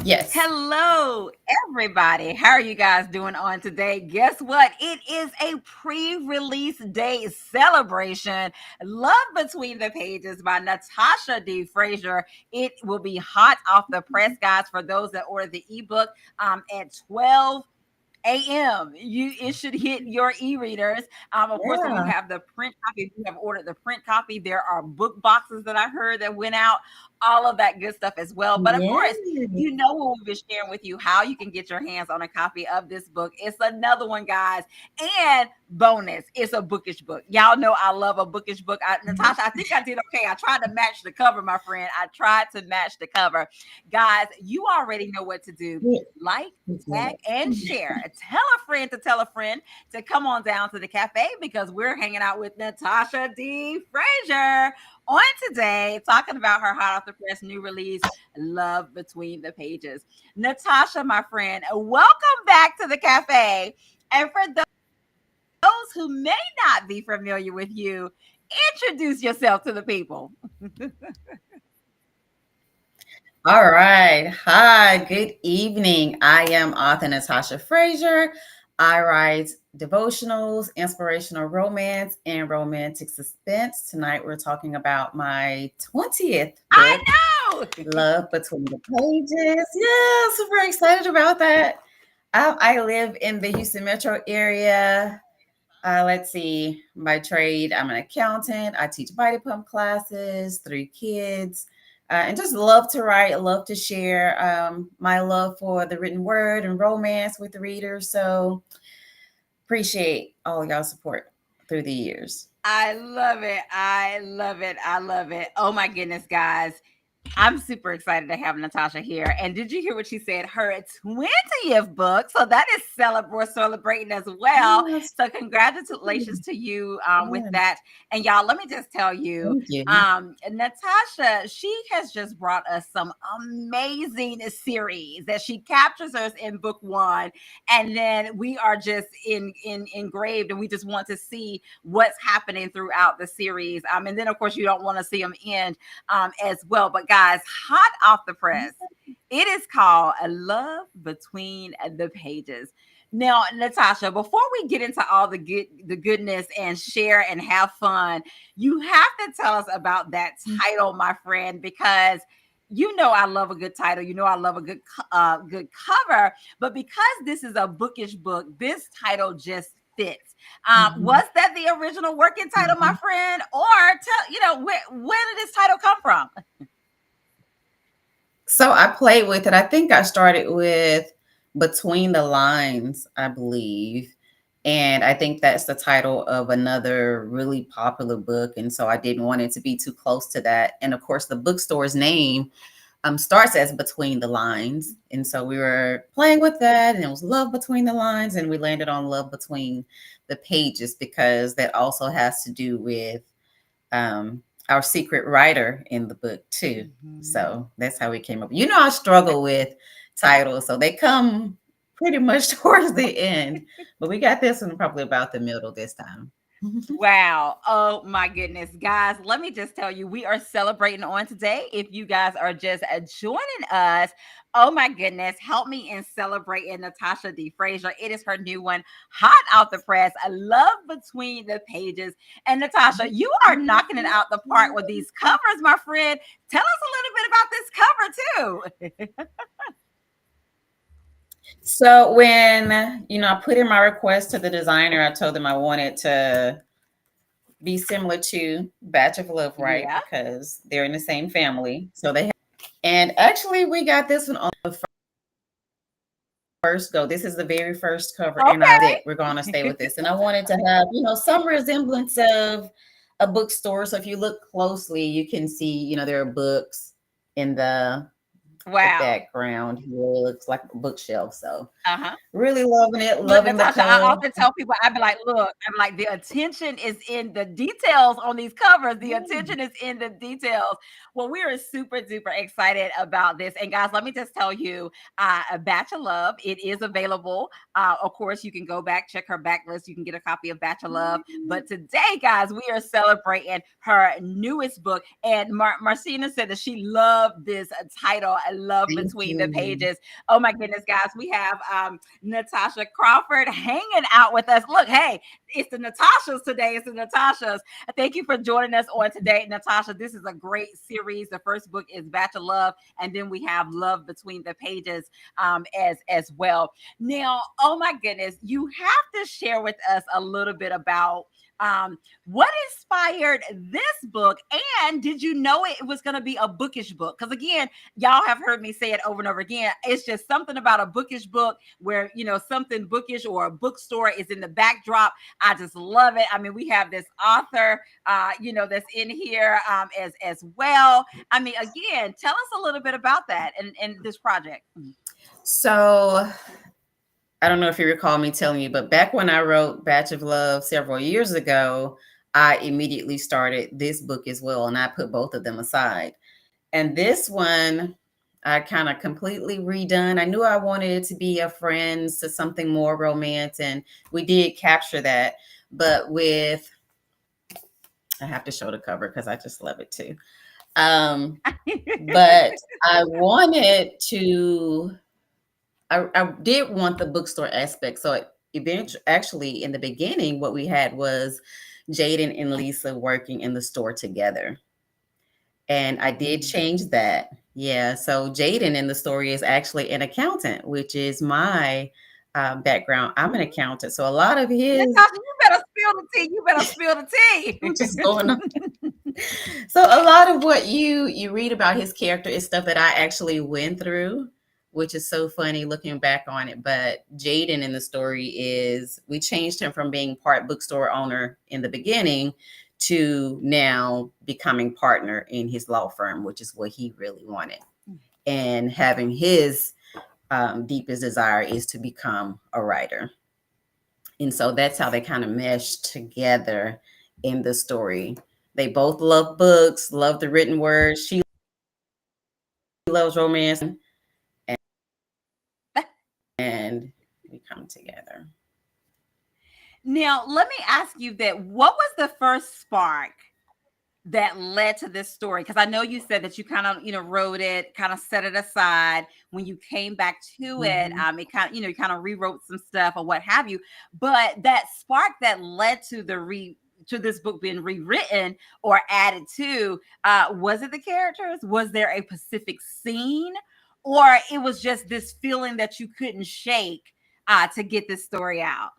Yes. Hello, everybody. How are you guys doing on today? Guess what? It is a pre-release day celebration. Love Between the Pages by Natasha D. Frazier. It will be hot off the press, guys, for those that order the ebook at 12 a.m. It should hit your e-readers. Of course, if you Yeah. have the print copy, if you have ordered the print copy, there are book boxes that I heard that went out, all of that good stuff as well. But of course, Yes. you know what we've been sharing with you how you can get your hands on a copy of this book. It's another one, guys. And bonus, it's a bookish book. Y'all know I love a bookish book. Natasha, I think I did okay. I tried to match the cover, my friend. I tried to match the cover. Guys, you already know what to do. Yes. Like, tag, Yes. and share. Tell a friend to tell a friend to come on down to the cafe because we're hanging out with Natasha D. Frazier on today, talking about her hot off the press new release, Love Between the Pages. Natasha, my friend, welcome back to the cafe. And for those who may not be familiar with you, introduce yourself to the people. All right. Hi. Good evening. I am author Natasha Frazier. I write devotionals, inspirational romance, and romantic suspense. Tonight we're talking about my 20th I book, know. Love Between the Pages. Yeah, super excited about that. I live in the Houston metro area. Let's see, by trade, I'm an accountant. I teach body pump classes, 3 kids, and just love to write, love to share my love for the written word and romance with the readers. So appreciate all y'all support through the years. I love it. I love it. I love it. Oh my goodness, guys. I'm super excited to have Natasha here. And did you hear what she said? Her 20th book. So that is we're celebrating as well. Yes, So congratulations to you with yes. that. And y'all, let me just tell you, Thank you. Natasha, she has just brought us some amazing series that she captures us in book one. And then we are just in engraved and we just want to see what's happening throughout the series. And then of course you don't want to see them end as well. But guys, hot off the press, it is called A Love Between the Pages. Now, Natasha, before we get into all the goodness and share and have fun, you have to tell us about that title, my friend, because you know I love a good title. You know I love a good cover. But because this is a bookish book, this title just fits. Mhm, Was that the original working title, my mhm. friend, or where did this title come from? So I played with it. I think I started with Between the Lines, I believe. And I think that's the title of another really popular book. And so I didn't want it to be too close to that. And of course, the bookstore's name starts as Between the Lines. And so we were playing with that, and it was Love Between the Lines. And we landed on Love Between the Pages because that also has to do with our secret writer in the book too. Mhm. So that's how we came up. You know, I struggle with titles, so they come pretty much towards the end, but we got this one probably about the middle this time. Wow. Oh my goodness. Guys, let me just tell you, we are celebrating on today. If you guys are just joining us, oh my goodness, help me in celebrating Natasha D. Frazier. It is her new one, hot out the press. I love Between the Pages. And Natasha, you are knocking it out the park with these covers, my friend. Tell us a little bit about this cover, too. So when I put in my request to the designer, I told them I wanted to be similar to Batch of Love, right? Yeah. Because they're in the same family. So they have, and actually we got this one on the first go. This is the very first cover, and I Okay. said we're going to stay with this. And I wanted to have, some resemblance of a bookstore. So if you look closely, you can see, there are books in the Wow. background. Here it looks like a bookshelf. So Uh huh. really loving it, Look, loving the Natasha, I color. often tell people, I be like, look, I'm like, the attention is in the details on these covers. The Mm. attention is in the details. Well, we are super duper excited about this. And guys, let me just tell you, A Batch of Love, it is available. Of course, you can go back, check her backlist. You can get a copy of Batch of Love. But today, guys, we are celebrating her newest book. And Marcina said that she loved this title, Love Thank Between the you. Pages. Oh my goodness, guys, we have Natasha Crawford hanging out with us. Look, hey, it's the Natashas today. It's the Natashas. Thank you for joining us on today, Natasha. This is a great series. The first book is Batch of Love, and then we have Love Between the Pages as well. Now, oh my goodness, you have to share with us a little bit about what inspired this book, and did you know it was going to be a bookish book? Because again, y'all have heard me say it over and over again. It's just something about a bookish book where, you know, something bookish or a bookstore is in the backdrop. I just love it. I mean, we have this author, you know, that's in here as well. I mean, again, tell us a little bit about that and this project. So I don't know if you recall me telling you, but back when I wrote Batch of Love several years ago, I immediately started this book as well, and I put both of them aside. And this one, I kind of completely redone. I knew I wanted it to be a Friends to something more romance, and we did capture that. But with, I have to show the cover because I just love it too. But I wanted to I did want the bookstore aspect. So eventually, actually, in the beginning, what we had was Jaden and Lisa working in the store together. And I did change that. Yeah. So Jaden in the story is actually an accountant, which is my background. I'm an accountant. So a lot of his, Natasha, you better spill the tea. You better spill the I'm tea. just going on. So a lot of what you read about his character is stuff that I actually went through, which is so funny looking back on it. But Jaden in the story is we changed him from being part bookstore owner in the beginning to now becoming partner in his law firm, which is what he really wanted. And having his deepest desire is to become a writer. And so that's how they kind of meshed together in the story. They both love books, love the written word. She loves romance, and we come together. Now, let me ask you that what was the first spark that led to this story? Because I know you said that you kind of, you know, wrote it, kind of set it aside. When you came back to it, Mhm. it kind of, you know, you kind of rewrote some stuff or what have you. But that spark that led to to this book being rewritten or added to, was it the characters? Was there a specific scene, or it was just this feeling that you couldn't shake to get this story out?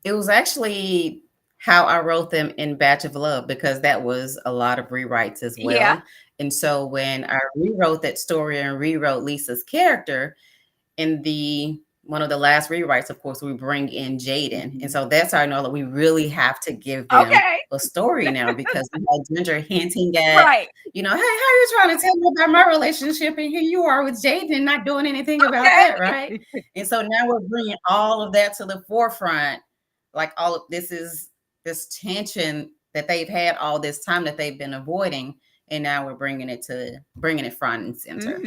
It was actually how I wrote them in Batch of Love because that was a lot of rewrites as Yeah. well. And so when I rewrote that story and rewrote Lisa's character, in the one of the last rewrites, of course, we bring in Jaden. And Mhm. so that's how I know that we really have to give them Okay. a story now because we had Ginger hinting at, Right. hey, how are you trying to tell me about my relationship? And here you are with Jaden not doing anything about that, right? Okay. And so now we're bringing all of that to the forefront. Like all of this is this tension that they've had all this time that they've been avoiding. And now we're bringing it front and center.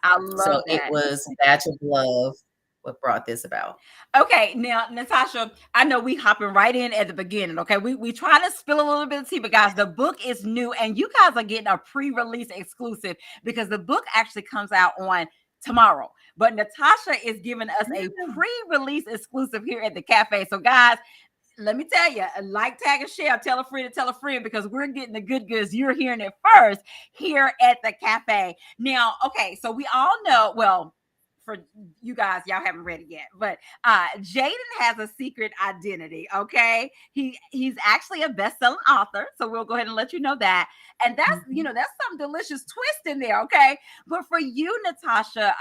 I So love it that. was Batch of Love what brought this about. Okay, now Natasha, I know we hopping right in at the beginning. Okay, we trying to spill a little bit of tea, but guys, the book is new, and you guys are getting a pre-release exclusive because the book actually comes out on tomorrow. But Natasha is giving us a pre-release exclusive here at the cafe. So, guys, let me tell you, like, tag, and share. Tell a friend to tell a friend because we're getting the good goods. You're hearing it first here at the cafe. Now, okay, so we all know, well, for you guys, y'all haven't read it yet, but Jaden has a secret identity. Okay, he's actually a best-selling author, so we'll go ahead and let you know that. And that's, you Mhm. know, that's some delicious twist in there. Okay, but for you, Natasha,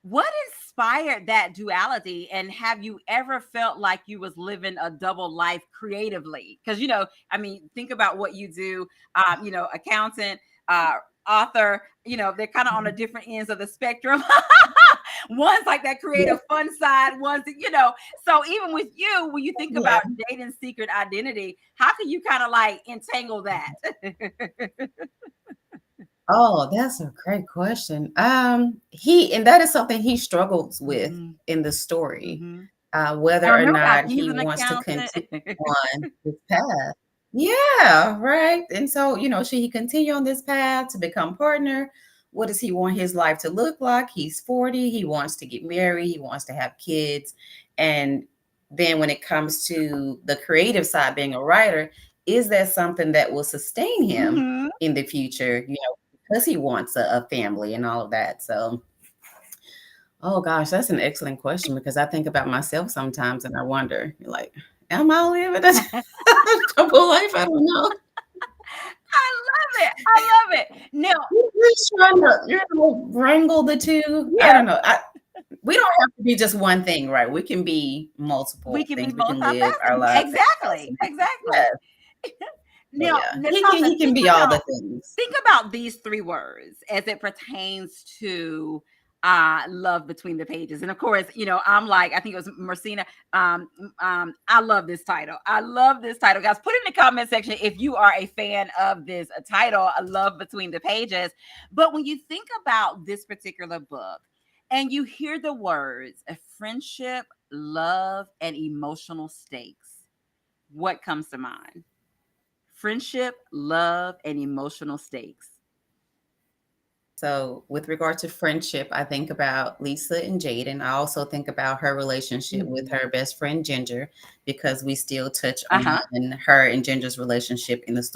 what inspired that duality, and have you ever felt like you was living a double life creatively? Because, you know, I mean, think about what you do. You know, accountant, author. You know, they're kind of on the different ends of the spectrum. One's like that Yeah, creative fun side. One's, you know. So even with you, when you think yeah. about dating secret identity, how can you kind of like entangle that? Oh, that's a great question. He and that is something he struggles with Mhm, in the story, mhm. And whether or remember, guys, not he's he an wants to accountant. continue on his path. Yeah, right. And so, should he continue on this path to become partner? What does he want his life to look like? He's 40, he wants to get married, he wants to have kids. And then when it comes to the creative side, being a writer, is that something that will sustain him Hmm. in the future, because he wants a family and all of that. So, oh gosh, that's an excellent question because I think about myself sometimes and I wonder, like, am I living a double life? I don't know. I love it. I love it. Now, We're just trying to, wrangle the two. I yeah, don't know. We don't have to be just one thing, right? We can be we multiple can be things. We can live our multifaceted. lives as Exactly. possible. Exactly. Yes. So Now, yeah, Natasha, he can be all the things. think about these three words as it pertains to love between the pages. And of course, I'm like, I think it was Marcina. I love this title. I love this title. Guys, put in the comment section if you are a fan of this title, A Love Between the Pages. But when you think about this particular book and you hear the words friendship, love, and emotional stakes, what comes to mind? Friendship, love, and emotional stakes. So with regard to friendship, I think about Lisa and Jaden. I also think about her relationship with Mhm. her best friend Ginger because we still touch Uh-huh. on her and Ginger's relationship in the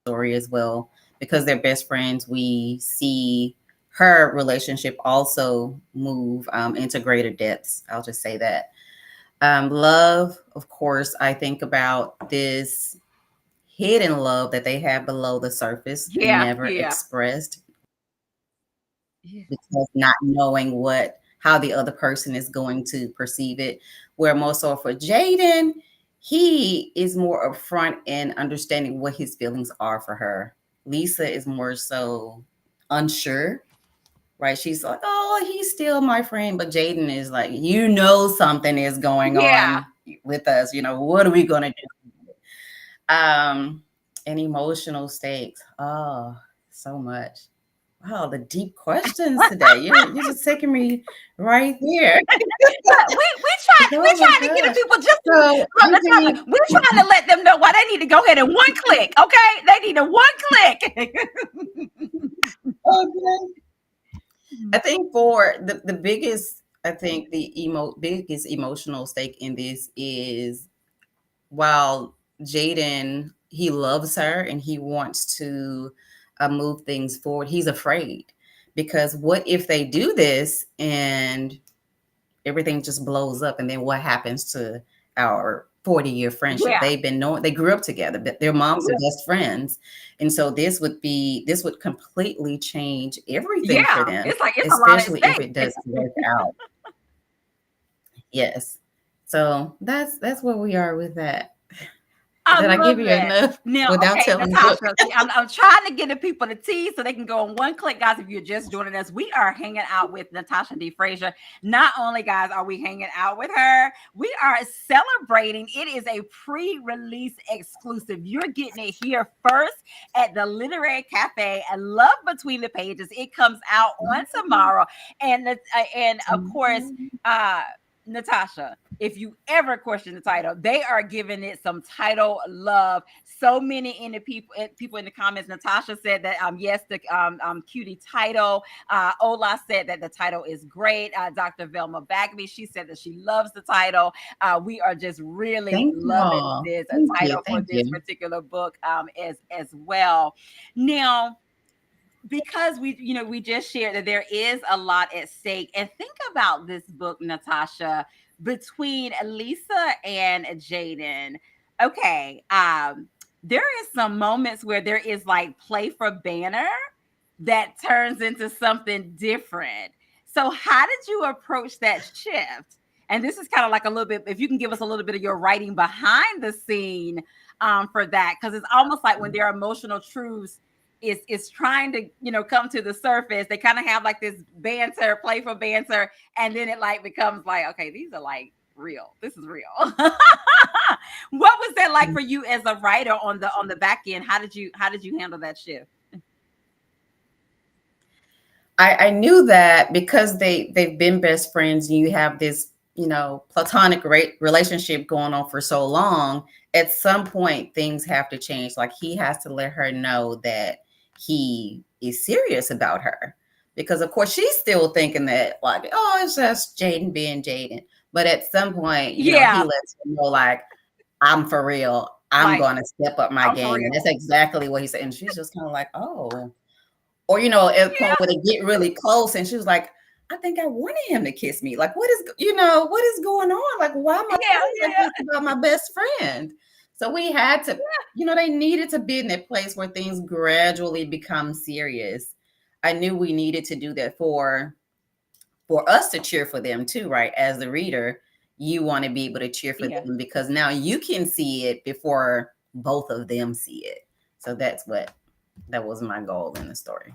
story as well. Because they're best friends, we see her relationship also move into greater depths. I'll just say that. Love, of course, I think about this hidden love that they have below the surface, Yeah, never yeah. expressed Yeah. because not knowing how the other person is going to perceive it. Where most so for Jaden, he is more upfront in understanding what his feelings are for her. Lisa is more so unsure, right? She's like, oh, he's still my friend. But Jaden is like, something is going Yeah. on with us. What are we going to do? And emotional stakes. Oh, so much. Wow, the deep questions today. You're just taking me right there. But we Like, try we oh my trying to get the gosh. people just So look, I Natasha, think we're trying to let them know why they need to go ahead and one click. Okay. They need a one click. okay. I think for the biggest, I think the biggest emotional stake in this is while Jaden, he loves her and he wants to move things forward, he's afraid because what if they do this and everything just blows up, and then what happens to our 40-year friendship? Yeah. They grew up together, but their moms are best friends. And so this would completely change everything for Yeah. them, It's a lot at especially if stake. it doesn't work out. Yes. So that's where we are with that. I Did I love give you it. enough Now, without okay, telling the book? Natasha, see, I'm trying to get the people to tease so they can go on one click, guys. If you're just joining us, we are hanging out with Natasha D. Frazier. Not only, guys, are we hanging out with her, we are celebrating. It is a pre-release exclusive. You're getting it here first at the Literary Cafe and Love Between the Pages. It comes out on tomorrow, and of course, uh, Natasha, if you ever question the title, they are giving it some title love. So many in the people in the comments. Natasha said that yes, the cutie title. Ola said that the title is great. Dr. Velma Bagby, she said that she loves the title. We are just really Thank you loving all. this Thank you. title for Thank this you. particular book as well. Now, because we just shared that there is a lot at stake, and think about this book, Natasha, between Lisa and Jaden. Okay, there is some moments where there is like play for banner that turns into something different. So how did you approach that shift? And this is kind of like a little bit, if you can give us a little bit of your writing behind the scene for that, because it's almost like when there are emotional truths is trying to come to the surface, they kind of have like this banter, playful banter, and then it like becomes like, okay, these are like real, this is real. What was that like for you as a writer on the back end? How did you handle that shift? I knew that because they've been best friends and you have this platonic relationship going on for so long, at some point things have to change. Like he has to let her know that he is serious about her. Because of course she's still thinking that like, oh, it's just Jaden being Jaden. But at some point, he Yeah, lets her know like, I'm for real. I'm like gonna step up my I'm for game. And real. that's exactly what he said. And she's just kind of like, oh. Or, at the point where they get really close and she was like, I think I wanted him to kiss me. Like, what is going on? Like, why am I Yeah, feeling like yeah, this about my best friend? So we had to, they needed to be in that place where things gradually become serious. I knew we needed to do that for us to cheer for them too, right? As the reader, you want to be able to cheer for yeah. them because now you can see it before both of them see it. So that was my goal in the story.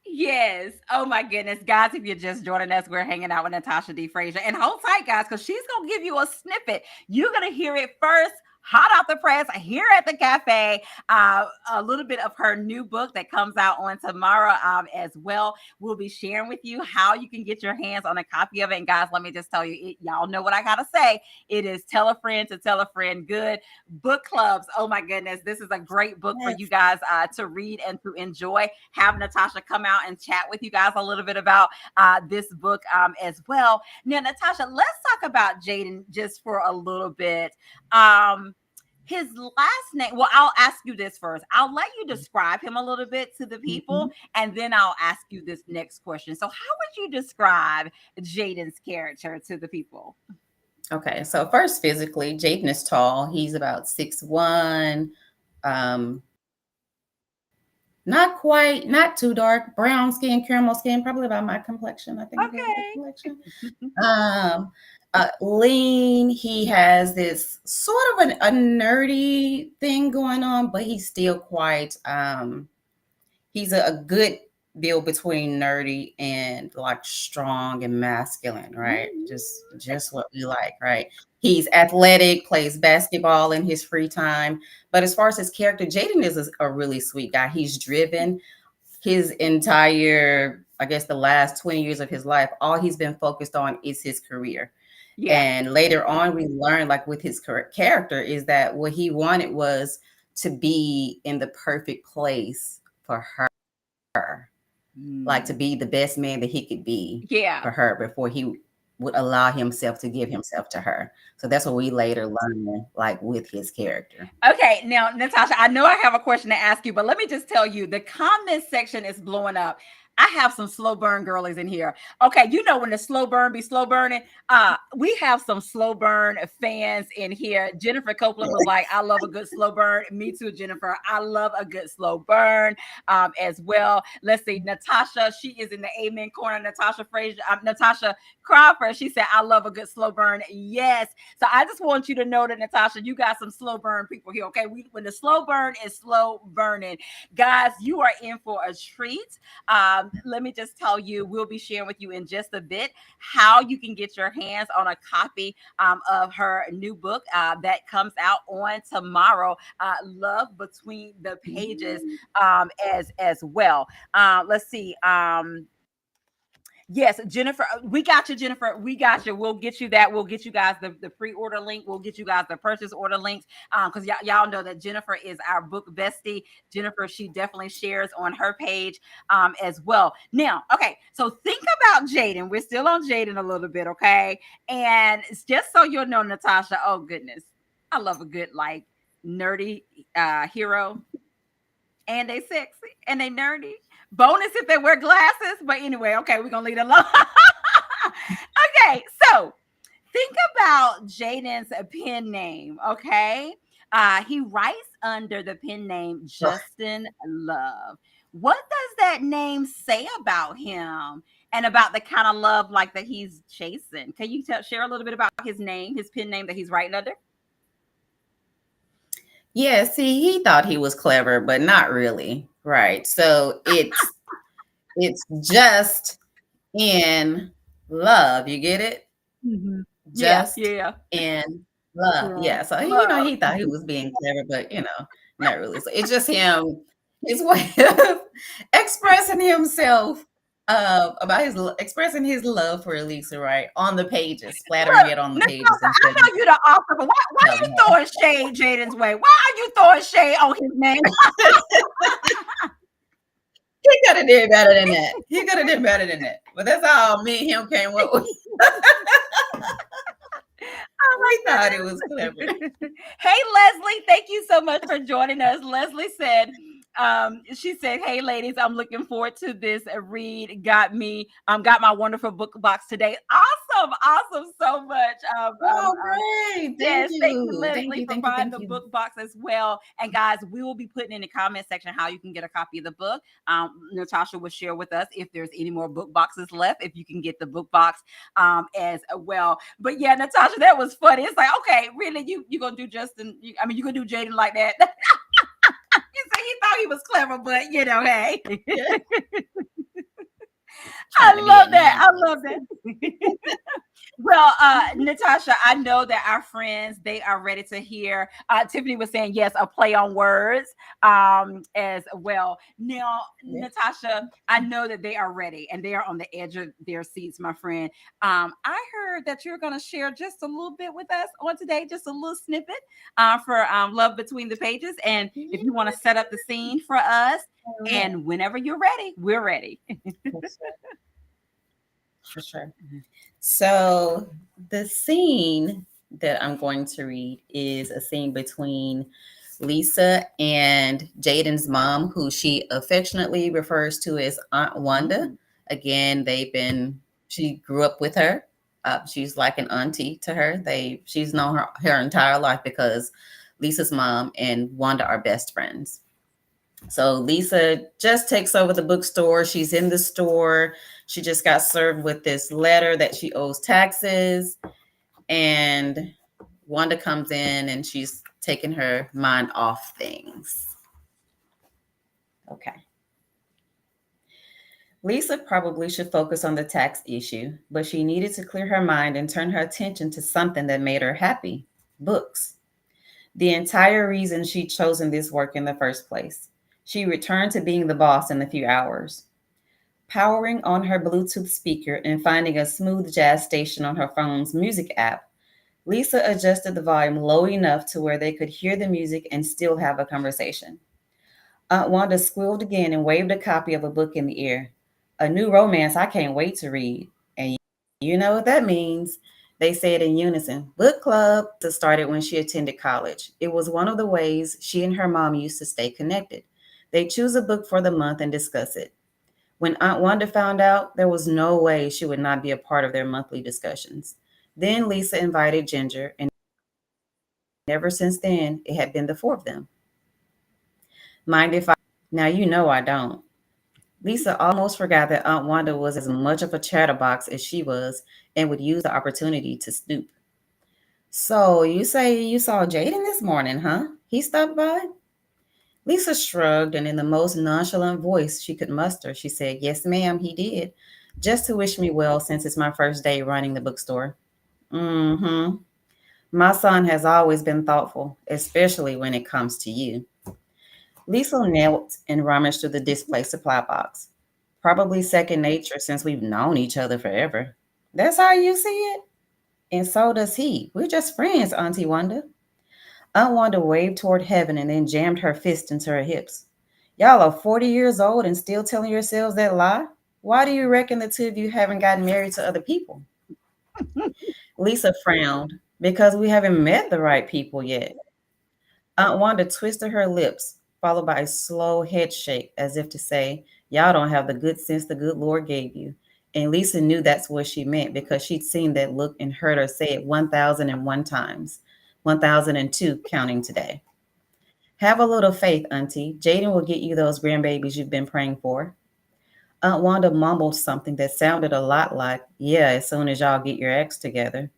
Yes. Oh my goodness. Guys, if you're just joining us, we're hanging out with Natasha D. Frazier. And hold tight, guys, because she's going to give you a snippet. You're going to hear it first, hot out the press, here at the cafe. A little bit of her new book that comes out on tomorrow as well. We'll be sharing with you how you can get your hands on a copy of it. And guys, let me just tell you, y'all know what I got to say. It is tell a friend to tell a friend good. Book clubs. Oh my goodness. This is a great book for you Yes. guys to read and to enjoy. Have Natasha come out and chat with you guys a little bit about this book as well. Now, Natasha, let's talk about Jaden just for a little bit. His last name, well, I'll ask you this first. I'll let you describe him a little bit to the people, Mhm. and then I'll ask you this next question. So, how would you describe Jaden's character to the people? Okay, so first physically, Jaden is tall. He's about 6'1", not too dark, brown skin, caramel skin, probably about my complexion. I think he has a good Okay. complexion. Um, lean. He has this sort of a nerdy thing going on, but he's still quite he's a good deal between nerdy and like strong and masculine, right? Just what we like, right? He's athletic, plays basketball in his free time. But as far as his character, Jaden is a really sweet guy. He's driven. His entire, I guess, the last 20 years of his life, all he's been focused on is his career. Yeah. And later on, we learned, like with his character, is that what he wanted was to be in the perfect place for her, like to Mm. be the best man that he could be Yeah. for her before he would allow himself to give himself to her. So that's what we later learned, like with his character. Okay, now Natasha, I know I have a question to ask you, but let me just tell you the comment section is blowing up. I have some slow burn girlies in here. Okay, you know when the slow burn be slow burning. We have some slow burn fans in here. Jennifer Copeland was like, "I love a good slow burn." Me too, Jennifer. I love a good slow burn as well. Let's see, Natasha. She is in the amen corner. Natasha Frazier, Natasha Crawford. She said, "I love a good slow burn." Yes. So I just want you to know that Natasha, you got some slow burn people here. Okay, when the slow burn is slow burning, guys, you are in for a treat. Let me just tell you, we'll be sharing with you in just a bit how you can get your hands on a copy of her new book that comes out on tomorrow. Love Between the Pages as well. Let's see. Yes, Jennifer, we got you, Jennifer. We got you. We'll get you that. We'll get you guys the pre-order link. We'll get you guys the purchase order links. Because y'all know that Jennifer is our book bestie. Jennifer, she definitely shares on her page as well. Now, okay, so think about Jaden. We're still on Jaden a little bit, okay? And it's just so you'll know, Natasha, oh goodness, I love a good like nerdy hero, and they sexy and they nerdy. Bonus if they wear glasses, but anyway, okay, we're gonna leave it alone. Okay, so think about Jaden's pen name, okay? He writes under the pen name Justin Love. What does that name say about him and about the kind of love like that he's chasing? Can you share a little bit about his name, his pen name that he's writing under? Yeah, see, he thought he was clever, but not really. Right. So it's just in love. You get it? Mhm. Yeah, Just yeah. in love. Girl, Yeah. So love. he thought he was being clever, but not really. So it's just him, his way of expressing himself. about expressing his love for Elisa, right? On the pages, splattering Look, it on the pages Natasha, I instead of know you're the author, but why are you telling her. throwing shade Jaden's way? Why are you throwing shade on his name? He could have did better than that. He could have did better than that. But that's all me and him came up with. Oh We thought it was my clever. goodness. Hey, Leslie, thank you so much for joining us. Leslie said, she said, "Hey, ladies, I'm looking forward to this read. Got my wonderful book box today. Awesome, awesome, so much. Oh, great. Thank Yes, thank you, you. Thank Leslie, you. for Thank you. buying Thank the you. book box as well. And guys, we will be putting in the comment section how you can get a copy of the book. Natasha will share with us if there's any more book boxes left, if you can get the book box as well. But yeah, Natasha, that was funny. It's like, okay, really, you gonna do Justin? You gonna do Jaden like that? He said he thought he was clever, but hey. Yeah. Trying to I be a love that. I love genius. that. Well, Natasha, I know that our friends they are ready to hear. Tiffany was saying yes, a play on words as well. Now, Yeah. Natasha, I know that they are ready and they are on the edge of their seats, my friend. I heard that you're going to share just a little bit with us on today, just a little snippet for Love Between the Pages. And if you want to set up the scene for us, All right. and whenever you're ready, we're ready. For sure. For sure. So the scene that I'm going to read is a scene between Lisa and Jaden's mom, who she affectionately refers to as Aunt Wanda. Again, she grew up with her. She's like an auntie to her. She's known her entire life because Lisa's mom and Wanda are best friends. So Lisa just takes over the bookstore. She's in the store. She just got served with this letter that she owes taxes. And Wanda comes in and she's taking her mind off things. Okay. Lisa probably should focus on the tax issue, but she needed to clear her mind and turn her attention to something that made her happy: books. The entire reason she'd chosen this work in the first place. She returned to being the boss in a few hours. Powering on her Bluetooth speaker and finding a smooth jazz station on her phone's music app, Lisa adjusted the volume low enough to where they could hear the music and still have a conversation. Aunt Wanda squealed again and waved a copy of a book in the air. A new romance I can't wait to read. And you know what that means. They said in unison. Book club started when she attended college. It was one of the ways she and her mom used to stay connected. They choose a book for the month and discuss it. When Aunt Wanda found out, there was no way she would not be a part of their monthly discussions. Then Lisa invited Ginger, and ever since then, it had been the four of them. Mind if I? Now you know I don't. Lisa almost forgot that Aunt Wanda was as much of a chatterbox as she was and would use the opportunity to snoop. So you say you saw Jaden this morning, huh? He stopped by? Lisa shrugged, and in the most nonchalant voice she could muster, she said, Yes, ma'am, he did. Just to wish me well since it's my first day running the bookstore. Mm-hmm. My son has always been thoughtful, especially when it comes to you. Lisa knelt and rummaged through the display supply box. Probably second nature since we've known each other forever. That's how you see it? And so does he. We're just friends, Auntie Wanda. Aunt Wanda waved toward heaven and then jammed her fist into her hips. Y'all are 40 years old and still telling yourselves that lie? Why do you reckon the two of you haven't gotten married to other people? Lisa frowned. Because we haven't met the right people yet. Aunt Wanda twisted her lips, followed by a slow head shake, as if to say, Y'all don't have the good sense the good Lord gave you. And Lisa knew that's what she meant because she'd seen that look and heard her say it 1,001 times, 1,002 counting today. Have a little faith, Auntie. Jaden will get you those grandbabies you've been praying for. Aunt Wanda mumbled something that sounded a lot like, Yeah, as soon as y'all get your acts together.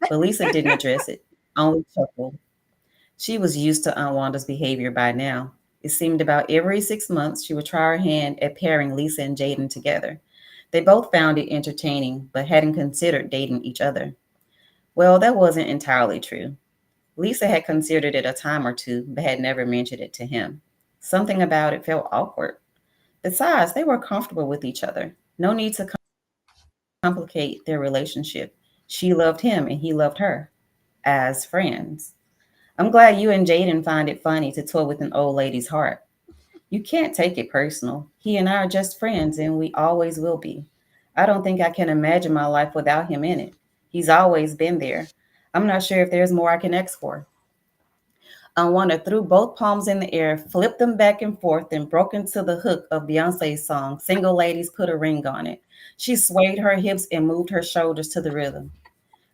But Lisa didn't address it, only chuckled. She was used to Aunt Wanda's behavior by now. It seemed about every 6 months she would try her hand at pairing Lisa and Jaden together. They both found it entertaining, but hadn't considered dating each other. Well, that wasn't entirely true. Lisa had considered it a time or two, but had never mentioned it to him. Something about it felt awkward. Besides, they were comfortable with each other. No need to complicate their relationship. She loved him and he loved her as friends. I'm glad you and Jaden find it funny to toy with an old lady's heart. You can't take it personal. He and I are just friends and we always will be. I don't think I can imagine my life without him in it. He's always been there. I'm not sure if there's more I can ask for. Wanda threw both palms in the air, flipped them back and forth, and broke into the hook of Beyonce's song, Single Ladies Put a Ring on It. She swayed her hips and moved her shoulders to the rhythm.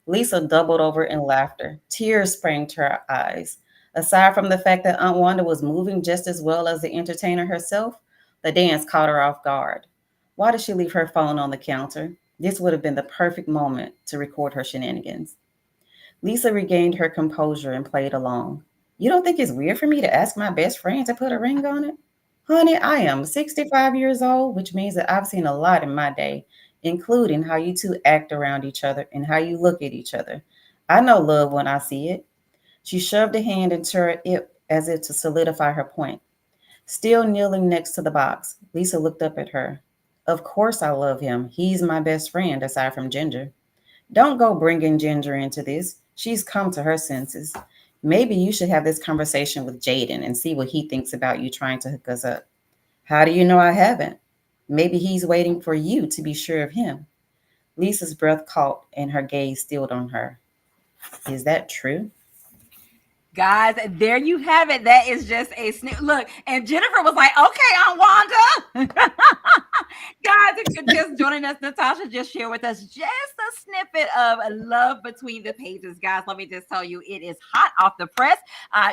Lisa doubled over in laughter. Tears sprang to her eyes. Aside from the fact that Aunt Wanda was moving just as well as the entertainer herself, the dance caught her off guard. Why did she leave her phone on the counter? This would have been the perfect moment to record her shenanigans. Lisa regained her composure and played along. You don't think it's weird for me to ask my best friend to put a ring on it? Honey, I am 65 years old, which means that I've seen a lot in my day, including how you two act around each other and how you look at each other. I know love when I see it. She shoved a hand into her hip as if to solidify her point. Still kneeling next to the box, Lisa looked up at her. Of course I love him. He's my best friend, aside from Ginger. Don't go bringing Ginger into this. She's come to her senses. Maybe you should have this conversation with Jaden and see what he thinks about you trying to hook us up. How do you know I haven't? Maybe he's waiting for you to be sure of him. Lisa's breath caught and her gaze stilled on her. Is that true? Guys, there you have it. That is just a snip. Look, and Jennifer was like, okay, Aunt Wanda. Guys, if you're just joining us, Natasha just shared with us just a snippet of Love Between the Pages. Guys, let me just tell you, it is hot off the press.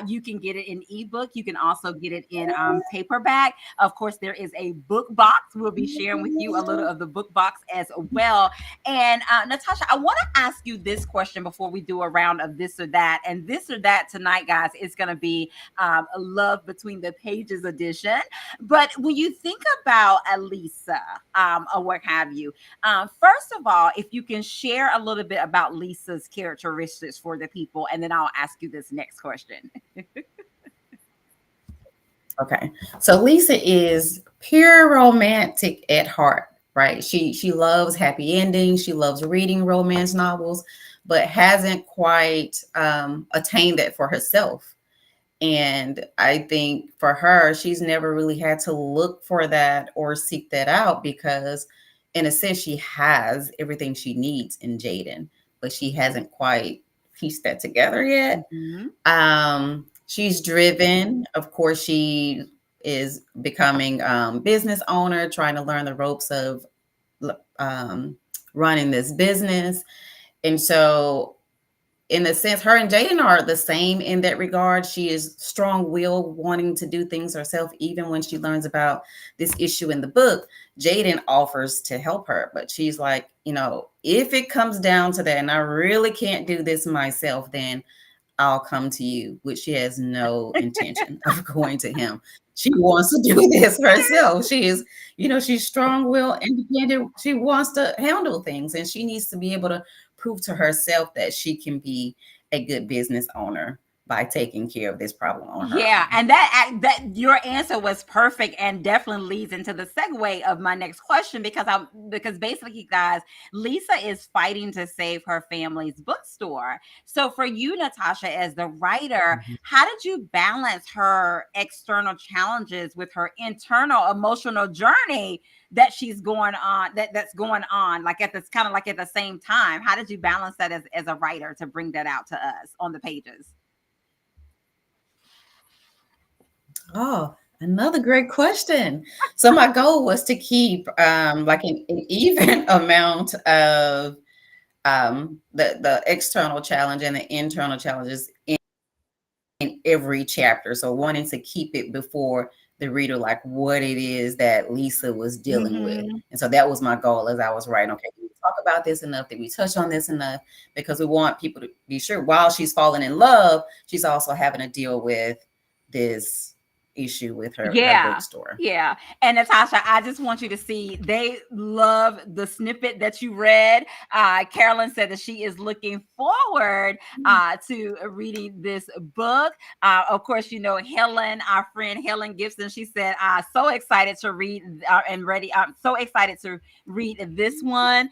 You can get it in ebook. You can also get it in paperback. Of course, there is a book box. We'll be sharing with you a little of the book box as well. And Natasha, I want to ask you this question before we do a round of this or that. And this or that tonight, guys, is going to be a Love Between the Pages edition. But when you think about Lisa or what have you, first of all, if you can share a little bit about Lisa's characteristics for the people, and then I'll ask you this next question. Okay. So Lisa is pure romantic at heart, right? She loves happy endings. She loves reading romance novels, but hasn't quite attained that for herself. And I think for her, she's never really had to look for that or seek that out because, in a sense, she has everything she needs in Jaden, but she hasn't quite pieced that together yet. Mm-hmm. She's driven. Of course, she is becoming business owner, trying to learn the ropes of um, running this business. And so in a sense, her and Jaden are the same in that regard. She is strong-willed, wanting to do things herself, even when she learns about this issue in the book. Jaden offers to help her, but she's like, if it comes down to that, and I really can't do this myself, then I'll come to you, which she has no intention of going to him. She wants to do this herself. She is, she's strong-willed, independent. She wants to handle things, and she needs to be able to prove to herself that she can be a good business owner by taking care of this problem on her Yeah, own. and that your answer was perfect and definitely leads into the segue of my next question because basically, guys, Lisa is fighting to save her family's bookstore. So for you, Natasha, as the writer, Mhm. how did you balance her external challenges with her internal emotional journey that she's going on that's going on like at this kind of like at the same time? How did you balance that as a writer to bring that out to us on the pages? Oh, another great question. So my goal was to keep like an even amount of the external challenge and the internal challenges in every chapter. So wanting to keep it before the reader, like what it is that Lisa was dealing with. Mm-hmm. And so that was my goal as I was writing. Okay, did we talk about this enough? Did we touch on this enough? Because we want people to be sure while she's falling in love, she's also having to deal with this issue with her Yeah. bookstore. Yeah. And Natasha, I just want you to see they love the snippet that you read. Carolyn said that she is looking forward to reading this book. Of course, you know, Helen, our friend Helen Gibson, she said, so excited to read and ready. I'm so excited to read this one.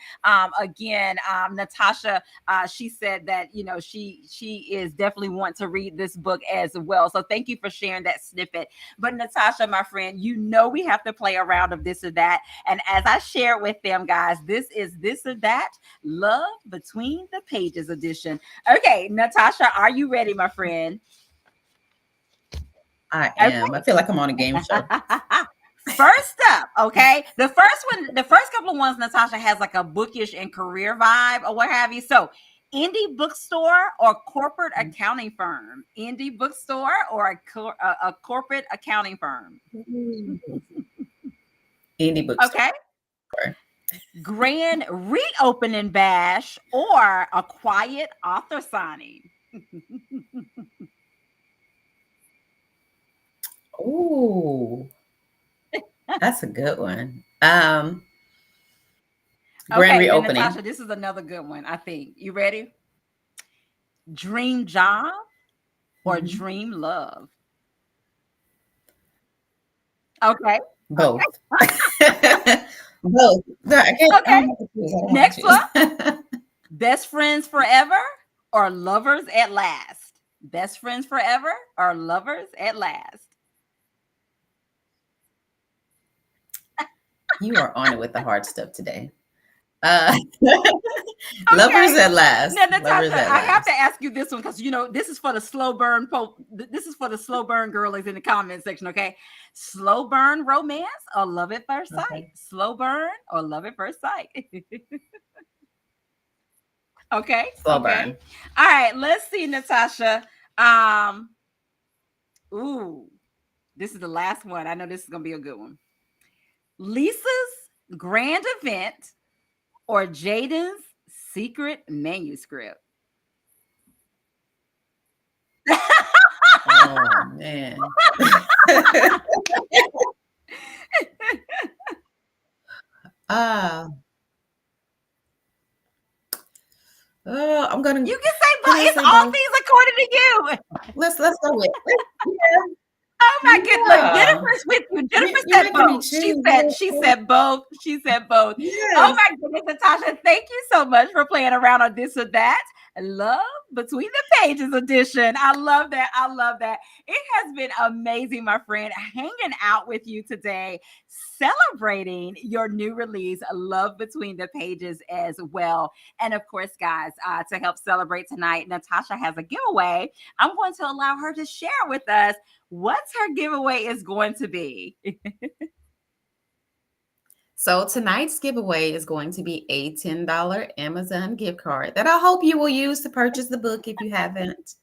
Again, Natasha, she said that, you know, she is definitely want to read this book as well. So thank you for sharing that snippet. But Natasha, my friend, you know we have to play a round of this or that. And as I shared with them, guys, this is this or that love between the pages edition. Okay, Natasha, are you ready, my friend? I am. I Okay. feel like I'm on a game show. First up, okay. The first one, the first couple of ones, Natasha has like a bookish and career vibe or what have you. So, indie bookstore or corporate accounting firm? Indie bookstore or a corporate accounting firm? Indie bookstore. Okay. Grand reopening bash or a quiet author signing? Ooh, that's a good one. Grand Okay, then reopening. Natasha, this is another good one, I think. You ready? Dream job or Mhm. dream love? Okay. Okay. Both. Both. No, I can't. I Okay. don't have to choose. I don't have to Next one. choose. Best friends forever or lovers at last? Best friends forever or lovers at last? You are on it with the hard stuff today. Uh, Okay. lovers at Now, last. Lovers Natasha, at I have to last. ask you this one because you know this is for the slow burn. This is for the slow burn girlies in the comment section. Okay, slow burn romance or love at first sight? Okay. Slow burn or love at first sight? Okay, Slow okay. burn. All right. Let's see, Natasha. Um. Ooh, this is the last one. I know this is gonna be a good one. Lisa's grand event or Jaden's secret manuscript? Oh man. Ah, I'm gonna. You can say Can both. I It's say all both? things according to you. Let's go with. Yeah, Oh my goodness. Look, yeah. Jennifer's with you. Jennifer You're said making me both. She choose. said, she said both. She said both. Oh Yes. my goodness, Natasha. Thank you so much for playing around on this or that. Love Between the Pages edition. I love that. I love that. It has been amazing, my friend, hanging out with you today, celebrating your new release, Love Between the Pages, as well. And of course, guys, to help celebrate tonight, Natasha has a giveaway. I'm going to allow her to share with us what's her giveaway is going to be. So tonight's giveaway is going to be a $10 Amazon gift card that I hope you will use to purchase the book if you haven't.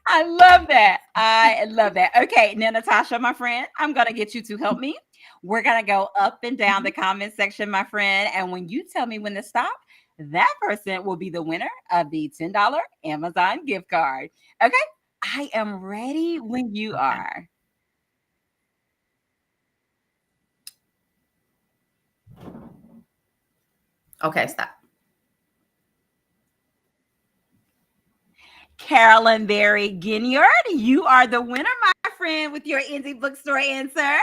I love that. I love that. Okay, now, Natasha, my friend, I'm going to get you to help me. We're going to go up and down the comment section, my friend. And when you tell me when to stop, that person will be the winner of the $10 Amazon gift card. Okay, I am ready when you Okay. are. Okay, stop. Carolyn Berry Ginyard, you are the winner, my friend, with your indie bookstore answer.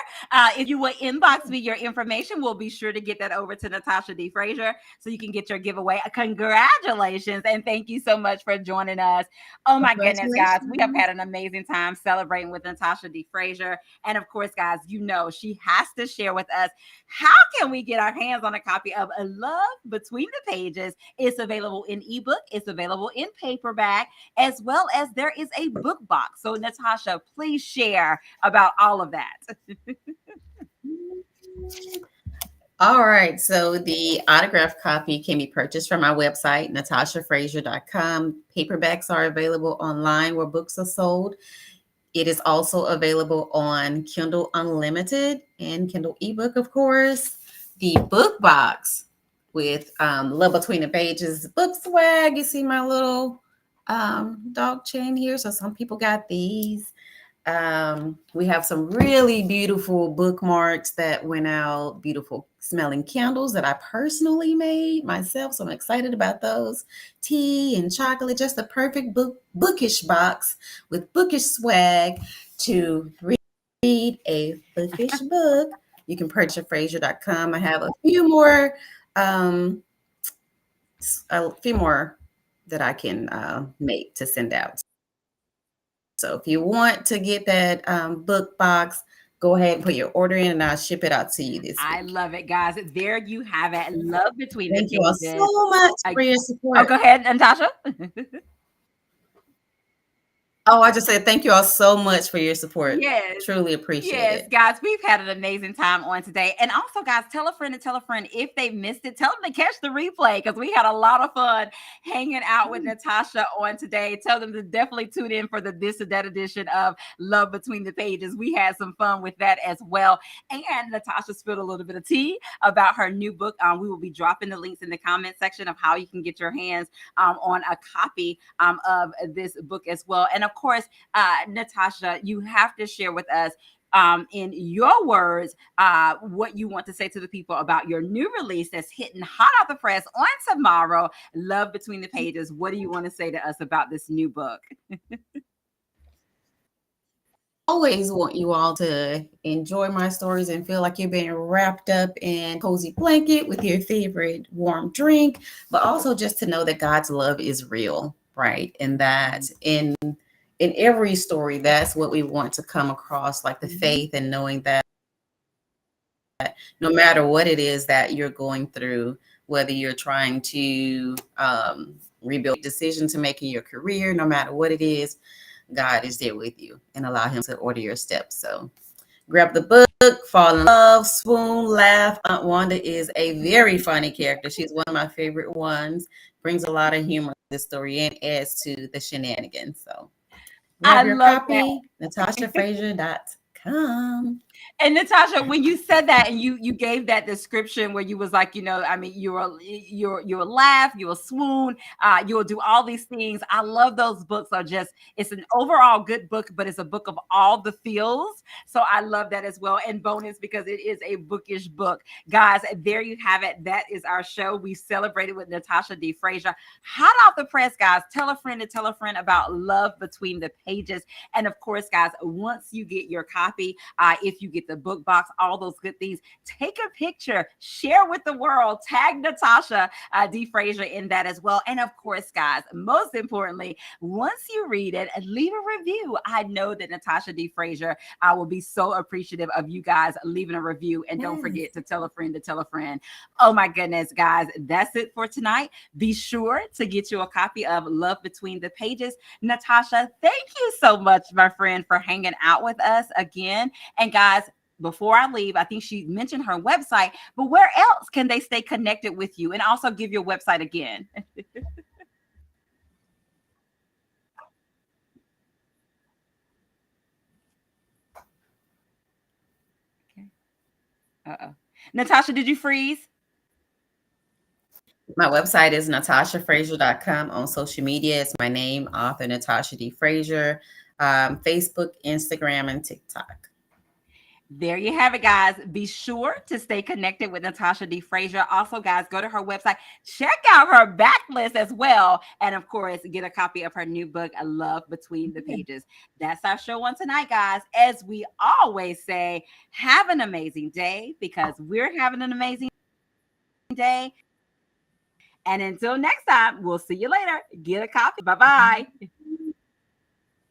If you will inbox me your information, we'll be sure to get that over to Natasha D. Frazier so you can get your giveaway. Congratulations, and thank you so much for joining us. Oh my goodness, guys, we have Congratulations. had an amazing time celebrating with Natasha D. Frazier. And of course, guys, you know she has to share with us how can we get our hands on a copy of A Love Between the Pages. It's available in ebook, it's available in paperback, as well as there is a book box. So, Natasha, please share about all of that. All right. So the autographed copy can be purchased from our website, natashafrazier.com. Paperbacks are available online where books are sold. It is also available on Kindle Unlimited and Kindle ebook, of course. The book box with Love Between the Pages book swag. You see my little dog chain here. So some people got these. We have some really beautiful bookmarks that went out, beautiful smelling candles that I personally made myself. So I'm excited about those. Tea and chocolate, just the perfect bookish box with bookish swag to read a bookish book. You can purchase at Frazier.com. I have a few more that I can make to send out. So if you want to get that book box, go ahead and put your order in, and I'll ship it out to you this I week. love it, guys. There you have it. Love between the Thank you all pages. so much Uh, for your oh, support. go ahead, Natasha. Oh, I just said thank you all so much for your support. Yes. Truly appreciate Yes, it. guys, we've had an amazing time on today. And also, guys, tell a friend and tell a friend if they missed it, tell them to catch the replay because we had a lot of fun hanging out with Natasha on today. Tell them to definitely tune in for the this or that edition of Love Between the Pages. We had some fun with that as well. And Natasha spilled a little bit of tea about her new book. We will be dropping the links in the comment section of how you can get your hands on a copy of this book as well. And of course, Natasha, you have to share with us in your words, what you want to say to the people about your new release that's hitting hot off the press on tomorrow, Love Between the Pages. What do you want to say to us about this new book? Always want you all to enjoy my stories and feel like you're being wrapped up in cozy blanket with your favorite warm drink, but also just to know that God's love is real, right? And that in every story, that's what we want to come across, like the faith and knowing that no matter what it is that you're going through, whether you're trying to rebuild decision to make in your career, no matter what it is, God is there with you and allow Him to order your steps. So grab the book, fall in love, swoon, laugh. Aunt Wanda is a very funny character. She's one of my favorite ones. Brings a lot of humor to the story and adds to the shenanigans. So I grab your love that. copy, natashafrazier.com. And Natasha, when you said that and you gave that description where you was like, I mean, you'll laugh, you'll swoon, you'll do all these things. I love those books. Are just it's an overall good book, but it's a book of all the feels. So I love that as well. And bonus because it is a bookish book, guys. There you have it. That is our show. We celebrated with Natasha D. Frazier, hot off the press, guys. Tell a friend to tell a friend about Love Between the Pages, and of course, guys, once you get your copy, if you get the book box, all those good things, take a picture, share with the world, tag Natasha D. Frazier in that as well. And of course, guys, most importantly, once you read it, leave a review. I know that Natasha D. Frazier will be so appreciative of you guys leaving a review. And don't Yes. forget to tell a friend to tell a friend. Oh my goodness, guys, that's it for tonight. Be sure to get you a copy of Love Between the Pages. Natasha, thank you so much, my friend, for hanging out with us again. And guys, before I leave, I think she mentioned her website, but where else can they stay connected with you? And also give your website again. Okay. Uh-oh. Natasha, did you freeze? My website is natashafrazier.com. On social media, it's my name, author Natasha D. Frazier, Facebook, Instagram, and TikTok. There you have it, guys. Be sure to stay connected with Natasha D. Frazier. Also, guys, go to her website, check out her backlist as well. And of course, get a copy of her new book, Love Between the Pages. That's our show on tonight, guys. As we always say, have an amazing day because we're having an amazing day. And until next time, we'll see you later. Get a copy. Bye bye.